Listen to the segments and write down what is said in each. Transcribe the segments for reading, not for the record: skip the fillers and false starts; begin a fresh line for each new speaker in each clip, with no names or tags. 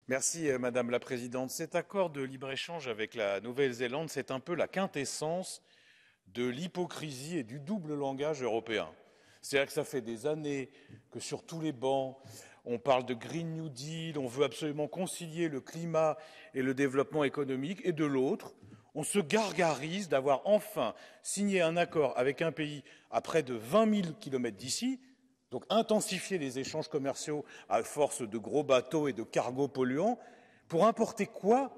Merci Madame la Présidente. Cet accord de libre-échange avec la Nouvelle-Zélande, c'est un peu la quintessence de l'hypocrisie et du double langage européen. C'est-à-dire que ça fait des années que sur tous les bancs, on parle de Green New Deal, on veut absolument concilier le climat et le développement économique, et de l'autre, on se gargarise d'avoir enfin signé un accord avec un pays à près de 20 000 kilomètres d'ici, donc intensifier les échanges commerciaux à force de gros bateaux et de cargos polluants, pour importer quoi?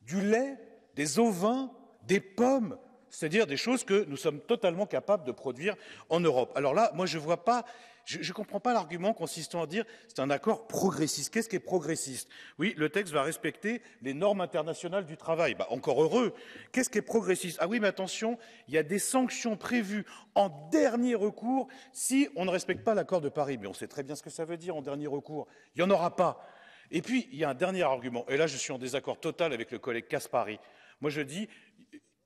Du lait, des ovins, des pommes, c'est-à-dire des choses que nous sommes totalement capables de produire en Europe. Alors là, moi je vois pas, je comprends pas l'argument consistant à dire c'est un accord progressiste. Qu'est-ce qui est progressiste? Oui, le texte va respecter les normes internationales du travail. Bah, encore heureux. Qu'est-ce qui est progressiste? Ah oui, mais attention, il y a des sanctions prévues en dernier recours si on ne respecte pas l'accord de Paris. Mais on sait très bien ce que ça veut dire en dernier recours. Il n'y en aura pas. Et puis, il y a un dernier argument, et là je suis en désaccord total avec le collègue Caspary. Moi je dis,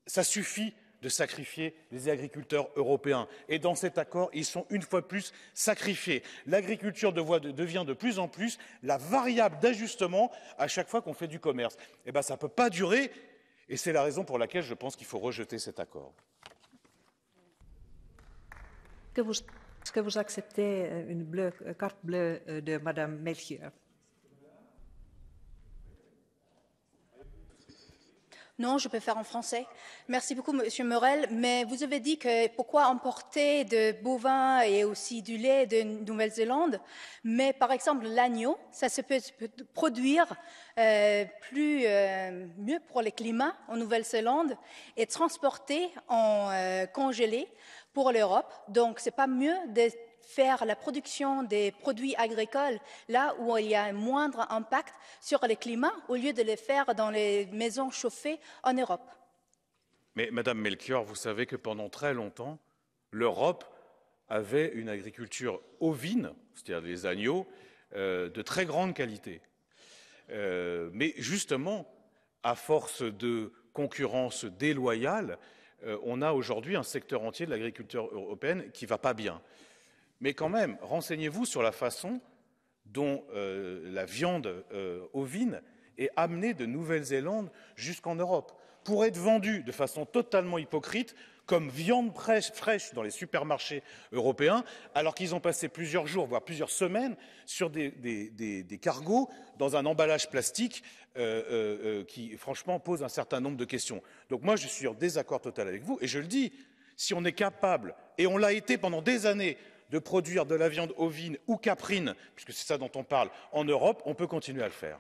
ça suffit de sacrifier les agriculteurs européens. Et dans cet accord, ils sont une fois de plus sacrifiés. L'agriculture devient de plus en plus la variable d'ajustement à chaque fois qu'on fait du commerce. Eh bien, ça ne peut pas durer, et c'est la raison pour laquelle je pense qu'il faut rejeter cet accord.
Est-ce que vous acceptez une carte bleue de Madame Melchior?
Non, je peux faire en français. Merci beaucoup, Monsieur Morel. Mais vous avez dit que pourquoi importer de bovins et aussi du lait de Nouvelle-Zélande. Mais par exemple, l'agneau, ça se peut produire mieux pour le climat en Nouvelle-Zélande et transporter en congelé pour l'Europe. Donc, c'est pas mieux de faire la production des produits agricoles là où il y a un moindre impact sur le climat au lieu de les faire dans les maisons chauffées en Europe.
Mais Madame Melchior, vous savez que pendant très longtemps, l'Europe avait une agriculture ovine, c'est-à-dire des agneaux, de très grande qualité. Mais justement, à force de concurrence déloyale, on a aujourd'hui un secteur entier de l'agriculture européenne qui ne va pas bien. Mais quand même, renseignez-vous sur la façon dont la viande ovine est amenée de Nouvelle-Zélande jusqu'en Europe, pour être vendue de façon totalement hypocrite comme viande fraîche dans les supermarchés européens, alors qu'ils ont passé plusieurs jours, voire plusieurs semaines, sur des cargos dans un emballage plastique qui, franchement, pose un certain nombre de questions. Donc moi, je suis en désaccord total avec vous, et je le dis, si on est capable, et on l'a été pendant des années, de produire de la viande ovine ou caprine, puisque c'est ça dont on parle, en Europe, on peut continuer à le faire.